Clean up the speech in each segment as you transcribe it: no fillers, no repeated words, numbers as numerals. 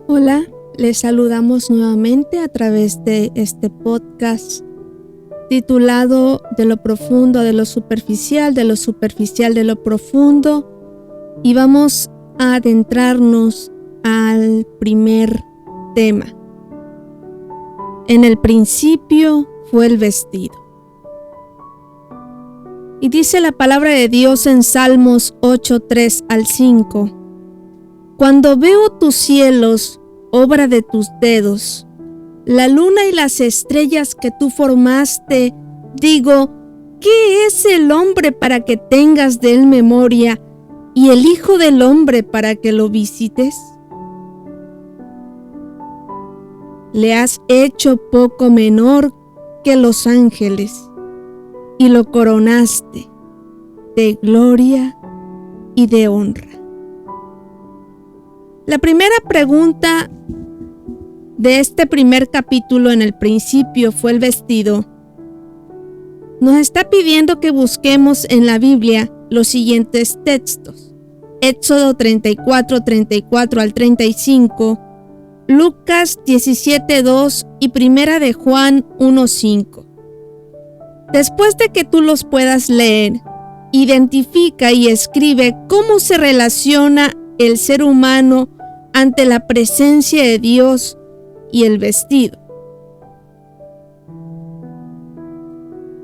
Hola, les saludamos nuevamente a través de este podcast titulado De lo profundo de lo superficial, de lo superficial de lo profundo, y vamos a adentrarnos al primer tema. En el principio fue el vestido. Y dice la palabra de Dios en Salmos 8:3 al 5: Cuando veo tus cielos, obra de tus dedos, la luna y las estrellas que tú formaste, digo, ¿qué es el hombre para que tengas de él memoria, y el hijo del hombre para que lo visites? Le has hecho poco menor que los ángeles, y lo coronaste de gloria y de honra. La primera pregunta de este primer capítulo, en el principio fue el vestido, nos está pidiendo que busquemos en la Biblia los siguientes textos: Éxodo 34 al 35, Lucas 17:2 y Primera de Juan 1:5. Después de que tú los puedas leer, identifica y escribe cómo se relaciona el ser humano ante la presencia de Dios y el vestido.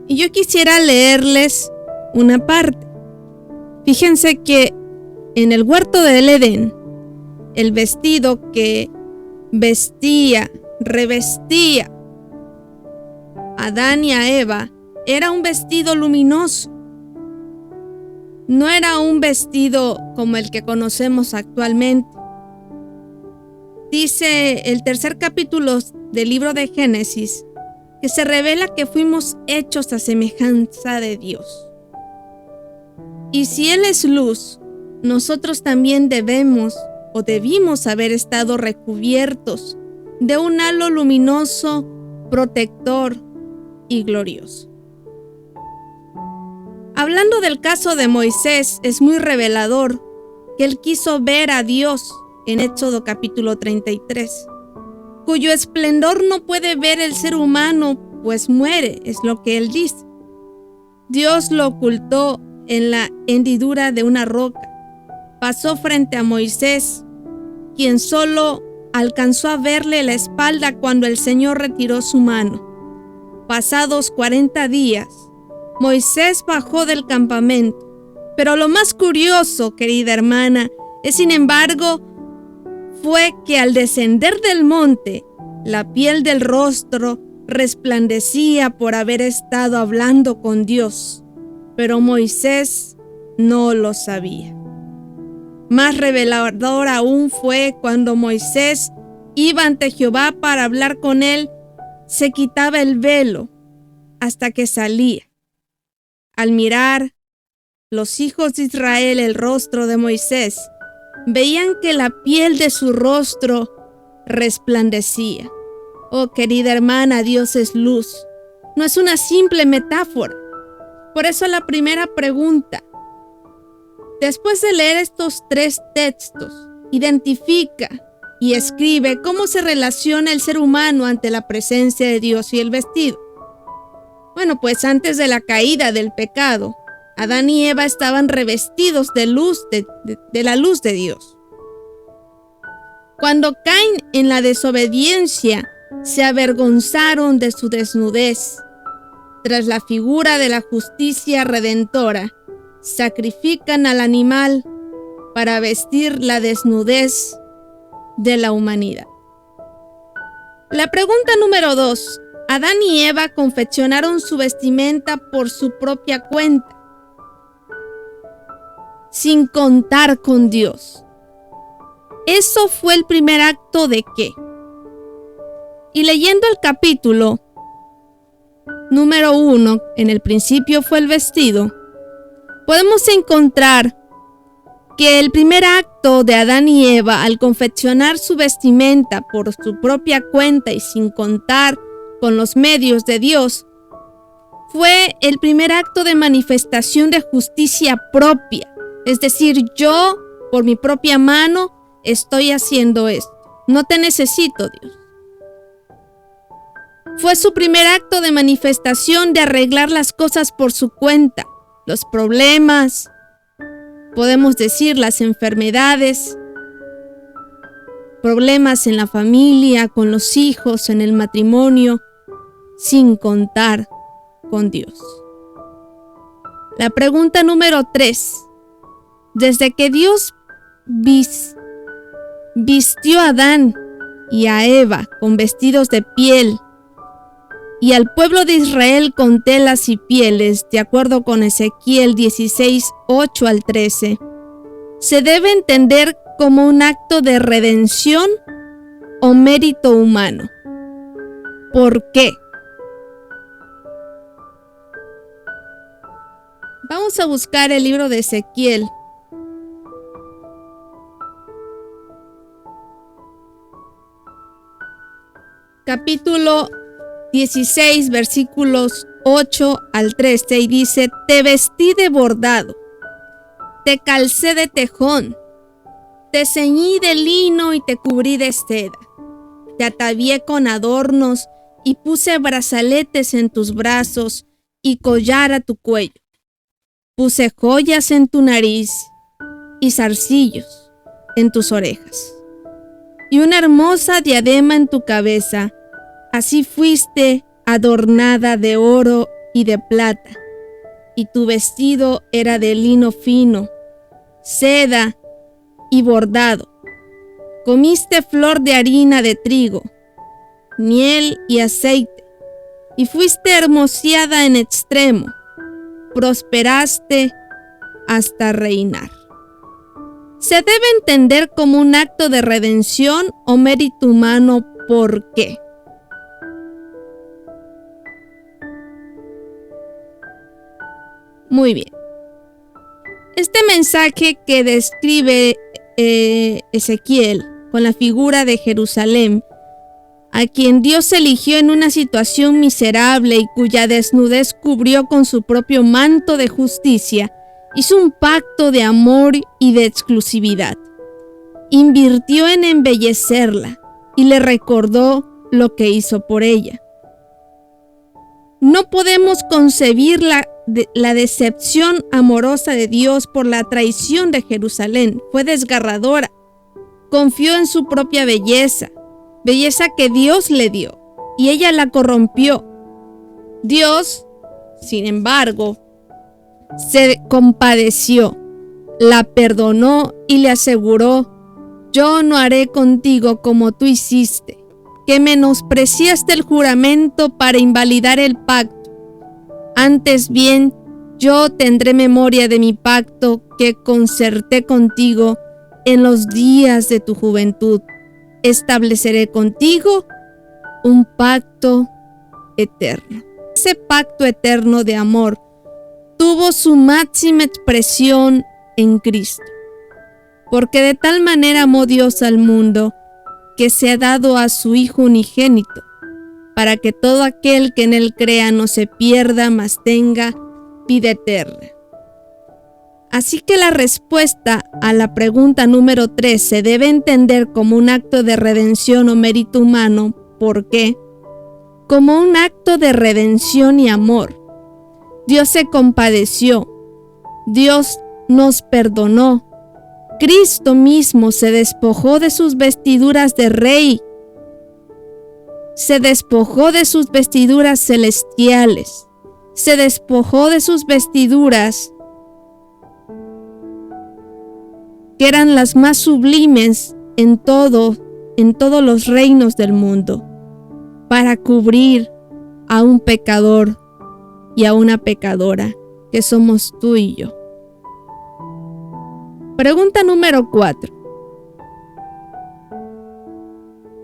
Y yo quisiera leerles una parte. Fíjense que en el huerto del Edén, el vestido que revestía a Adán y a Eva era un vestido luminoso. No era un vestido como el que conocemos actualmente. Dice el tercer capítulo del libro de Génesis que se revela que fuimos hechos a semejanza de Dios. Y si Él es luz, nosotros también debimos haber estado recubiertos de un halo luminoso, protector y glorioso. Hablando del caso de Moisés, es muy revelador que él quiso ver a Dios en Éxodo capítulo 33, cuyo esplendor no puede ver el ser humano, pues muere, es lo que él dice. Dios lo ocultó en la hendidura de una roca. Pasó frente a Moisés, quien solo alcanzó a verle la espalda cuando el Señor retiró su mano. Pasados 40 días, Moisés bajó del campamento, pero lo más curioso, querida hermana, es sin embargo, fue que al descender del monte, la piel del rostro resplandecía por haber estado hablando con Dios, pero Moisés no lo sabía. Más revelador aún fue cuando Moisés iba ante Jehová para hablar con él, se quitaba el velo hasta que salía. Al mirar los hijos de Israel el rostro de Moisés, veían que la piel de su rostro resplandecía. Oh, querida hermana, Dios es luz. No es una simple metáfora. Por eso la primera pregunta: después de leer estos tres textos, identifica y escribe cómo se relaciona el ser humano ante la presencia de Dios y el vestido. Bueno, pues antes de la caída del pecado, Adán y Eva estaban revestidos de luz, de la luz de Dios. Cuando caen en la desobediencia, se avergonzaron de su desnudez. Tras la figura de la justicia redentora, sacrifican al animal para vestir la desnudez de la humanidad. La pregunta número 2. Adán y Eva confeccionaron su vestimenta por su propia cuenta, sin contar con Dios. Eso fue el primer acto de ¿qué? Y leyendo el capítulo número 1, en el principio fue el vestido, podemos encontrar que el primer acto de Adán y Eva al confeccionar su vestimenta por su propia cuenta y sin contar con los medios de Dios, fue el primer acto de manifestación de justicia propia. Es decir, yo, por mi propia mano, estoy haciendo esto. No te necesito, Dios. Fue su primer acto de manifestación de arreglar las cosas por su cuenta, los problemas, podemos decir las enfermedades, problemas en la familia, con los hijos, en el matrimonio, sin contar con Dios. La pregunta número 3. Desde que Dios vistió a Adán y a Eva con vestidos de piel y al pueblo de Israel con telas y pieles, de acuerdo con Ezequiel 16, 8 al 13, se debe entender como un acto de redención o mérito humano. ¿Por qué? Vamos a buscar el libro de Ezequiel. Capítulo 16, versículos 8 al 13, y dice: Te vestí de bordado, te calcé de tejón, te ceñí de lino y te cubrí de seda, te atavié con adornos y puse brazaletes en tus brazos y collar a tu cuello. Puse joyas en tu nariz y zarcillos en tus orejas, y una hermosa diadema en tu cabeza. Así fuiste adornada de oro y de plata, y tu vestido era de lino fino, seda y bordado. Comiste flor de harina de trigo, miel y aceite, y fuiste hermoseada en extremo. Prosperaste hasta reinar. Se debe entender como un acto de redención o mérito humano. ¿Por qué? Muy bien. Este mensaje que describe Ezequiel con la figura de Jerusalén, a quien Dios eligió en una situación miserable y cuya desnudez cubrió con su propio manto de justicia, hizo un pacto de amor y de exclusividad. Invirtió en embellecerla y le recordó lo que hizo por ella. No podemos concebir la decepción amorosa de Dios por la traición de Jerusalén. Fue desgarradora. Confió en su propia belleza que Dios le dio, y ella la corrompió. Dios, sin embargo, se compadeció, la perdonó y le aseguró: yo no haré contigo como tú hiciste, que menospreciaste el juramento para invalidar el pacto. Antes bien, yo tendré memoria de mi pacto que concerté contigo en los días de tu juventud. Estableceré contigo un pacto eterno. Ese pacto eterno de amor tuvo su máxima expresión en Cristo, porque de tal manera amó Dios al mundo que se ha dado a su Hijo unigénito, para que todo aquel que en él crea no se pierda, mas tenga vida eterna. Así que la respuesta a la pregunta número 3 se debe entender como un acto de redención o mérito humano. ¿Por qué? Como un acto de redención y amor. Dios se compadeció. Dios nos perdonó. Cristo mismo se despojó de sus vestiduras de rey. Se despojó de sus vestiduras celestiales. Se despojó de sus vestiduras que eran las más sublimes en todos los reinos del mundo, para cubrir a un pecador y a una pecadora, que somos tú y yo. Pregunta número 4.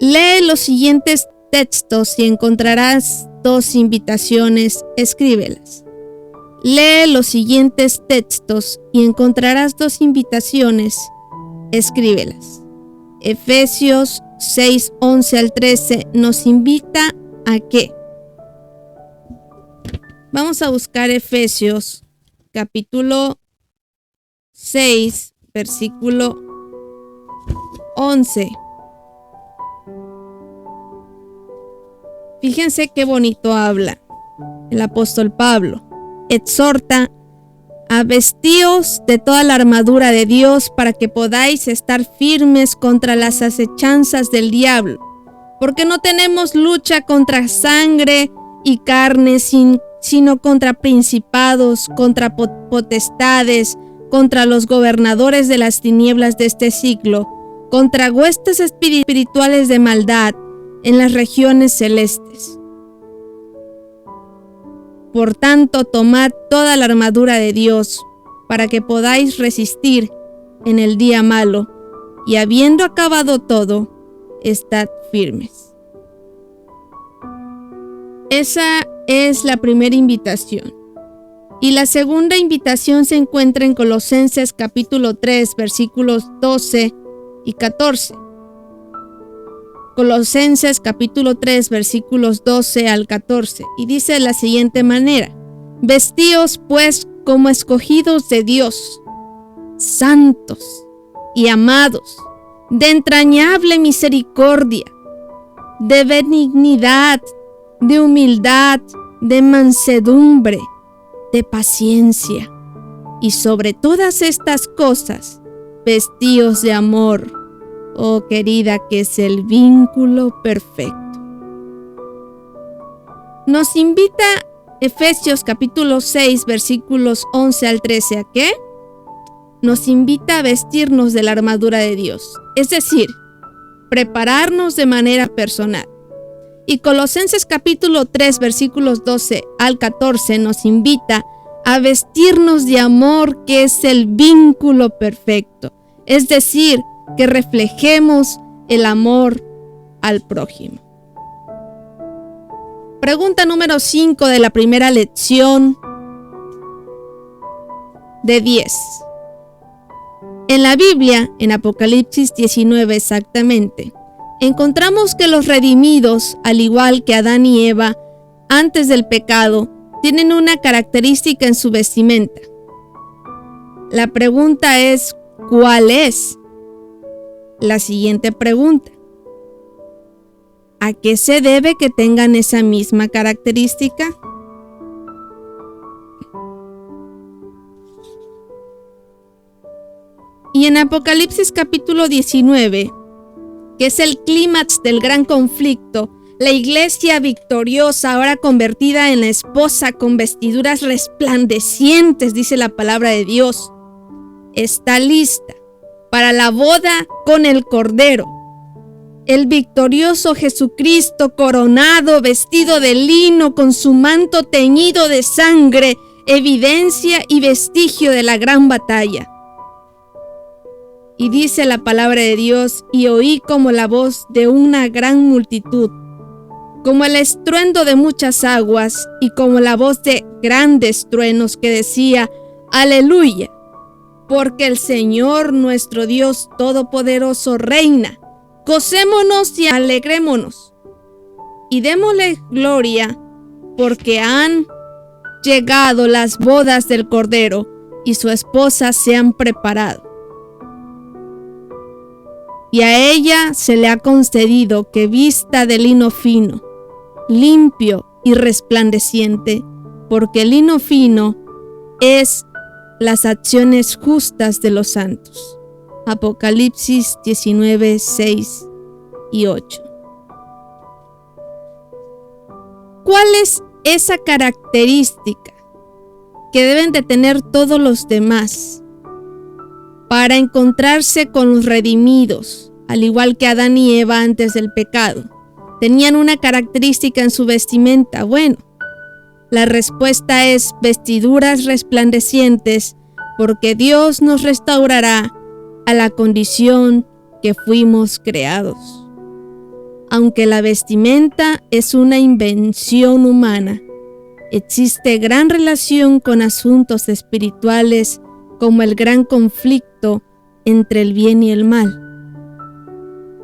Lee los siguientes textos y encontrarás 2 invitaciones. Escríbelas. Lee los siguientes textos y encontrarás 2 invitaciones. Escríbelas. Efesios 6, 11 al 13 nos invita ¿a qué? Vamos a buscar Efesios capítulo 6, versículo 11. Fíjense qué bonito habla el apóstol Pablo. Exhorta a vestíos de toda la armadura de Dios para que podáis estar firmes contra las acechanzas del diablo, porque no tenemos lucha contra sangre y carne, sino contra principados, contra potestades, contra los gobernadores de las tinieblas de este siglo, contra huestes espirituales de maldad en las regiones celestes. Por tanto, tomad toda la armadura de Dios, para que podáis resistir en el día malo, y habiendo acabado todo, estad firmes. Esa es la primera invitación. Y la segunda invitación se encuentra en Colosenses capítulo 3, versículos 12 y 14. Colosenses capítulo 3 versículos 12 al 14, y dice de la siguiente manera: vestíos pues como escogidos de Dios, santos y amados, de entrañable misericordia, de benignidad, de humildad, de mansedumbre, de paciencia, y sobre todas estas cosas, vestíos de amor, oh querida, que es el vínculo perfecto. Nos invita Efesios capítulo 6 versículos 11 al 13 ¿a qué? Nos invita a vestirnos de la armadura de Dios, es decir, prepararnos de manera personal. Y Colosenses capítulo 3 versículos 12 al 14 nos invita a vestirnos de amor, que es el vínculo perfecto, es decir, que reflejemos el amor al prójimo. Pregunta número 5 de la primera lección de 10. En la Biblia, en Apocalipsis 19 exactamente, encontramos que los redimidos, al igual que Adán y Eva, antes del pecado, tienen una característica en su vestimenta. La pregunta es, ¿cuál es? La siguiente pregunta: ¿a qué se debe que tengan esa misma característica? Y en Apocalipsis capítulo 19, que es el clímax del gran conflicto, la iglesia victoriosa, ahora convertida en la esposa con vestiduras resplandecientes, dice la palabra de Dios, está lista para la boda con el Cordero. El victorioso Jesucristo, coronado, vestido de lino, con su manto teñido de sangre, evidencia y vestigio de la gran batalla. Y dice la palabra de Dios: y oí como la voz de una gran multitud, como el estruendo de muchas aguas, y como la voz de grandes truenos, que decía: aleluya, porque el Señor nuestro Dios Todopoderoso reina. Gocémonos y alegrémonos, y démosle gloria, porque han llegado las bodas del Cordero, y su esposa se han preparado. Y a ella se le ha concedido que vista de lino fino, limpio y resplandeciente, porque el lino fino es las acciones justas de los santos. Apocalipsis 19, 6 y 8. ¿Cuál es esa característica que deben de tener todos los demás para encontrarse con los redimidos, al igual que Adán y Eva antes del pecado? Tenían una característica en su vestimenta. Bueno, la respuesta es vestiduras resplandecientes, porque Dios nos restaurará a la condición que fuimos creados. Aunque la vestimenta es una invención humana, existe gran relación con asuntos espirituales, como el gran conflicto entre el bien y el mal.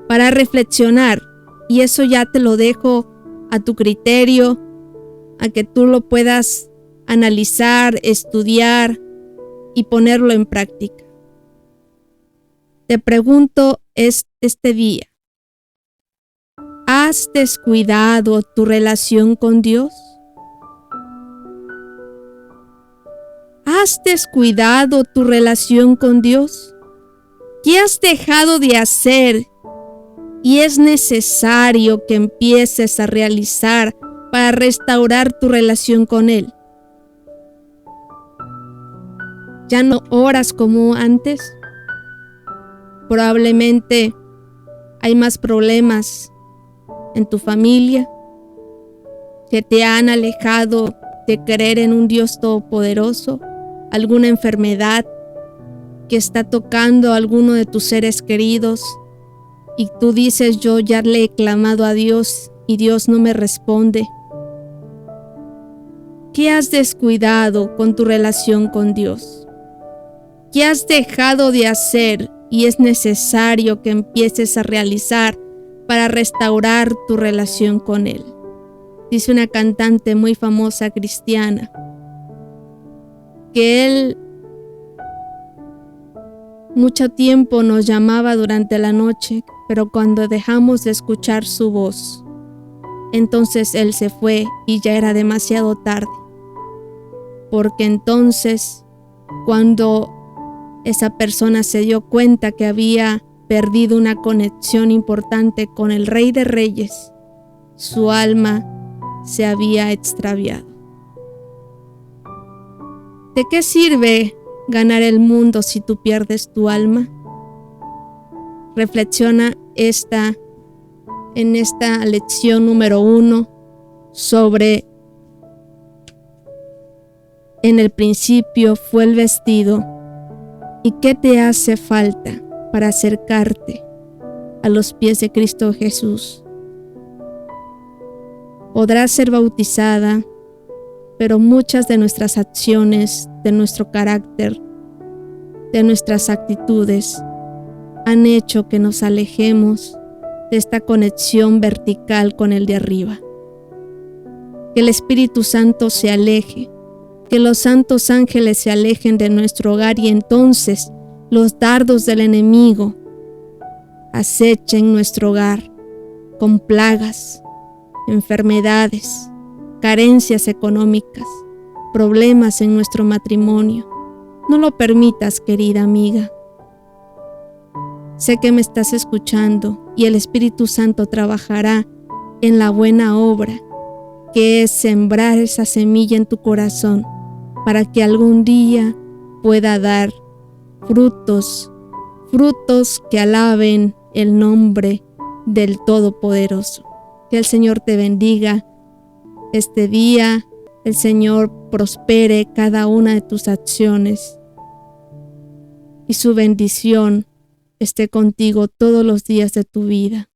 Para reflexionar, y eso ya te lo dejo a tu criterio, a que tú lo puedas analizar, estudiar y ponerlo en práctica. Te pregunto este día, ¿Has descuidado tu relación con Dios? ¿Has descuidado tu relación con Dios? ¿Qué has dejado de hacer y es necesario que empieces a realizar para restaurar tu relación con Él? ¿Ya no oras como antes? Probablemente hay más problemas en tu familia que te han alejado de creer en un Dios todopoderoso, alguna enfermedad que está tocando a alguno de tus seres queridos y tú dices: yo ya le he clamado a Dios y Dios no me responde. ¿Qué has descuidado con tu relación con Dios? ¿Qué has dejado de hacer y es necesario que empieces a realizar para restaurar tu relación con Él? Dice una cantante muy famosa cristiana que Él mucho tiempo nos llamaba durante la noche, pero cuando dejamos de escuchar su voz, entonces Él se fue y ya era demasiado tarde. Porque entonces, cuando esa persona se dio cuenta que había perdido una conexión importante con el Rey de Reyes, su alma se había extraviado. ¿De qué sirve ganar el mundo si tú pierdes tu alma? Reflexiona en esta lección número 1 sobre: en el principio fue el vestido. ¿Y qué te hace falta para acercarte a los pies de Cristo Jesús? Podrás ser bautizada, pero muchas de nuestras acciones, de nuestro carácter, de nuestras actitudes, han hecho que nos alejemos de esta conexión vertical con el de arriba. Que el Espíritu Santo se aleje, que los santos ángeles se alejen de nuestro hogar y entonces los dardos del enemigo acechen nuestro hogar con plagas, enfermedades, carencias económicas, problemas en nuestro matrimonio. No lo permitas, querida amiga. Sé que me estás escuchando y el Espíritu Santo trabajará en la buena obra, que es sembrar esa semilla en tu corazón para que algún día pueda dar frutos que alaben el nombre del Todopoderoso. Que el Señor te bendiga este día, el Señor prospere cada una de tus acciones y su bendición esté contigo todos los días de tu vida.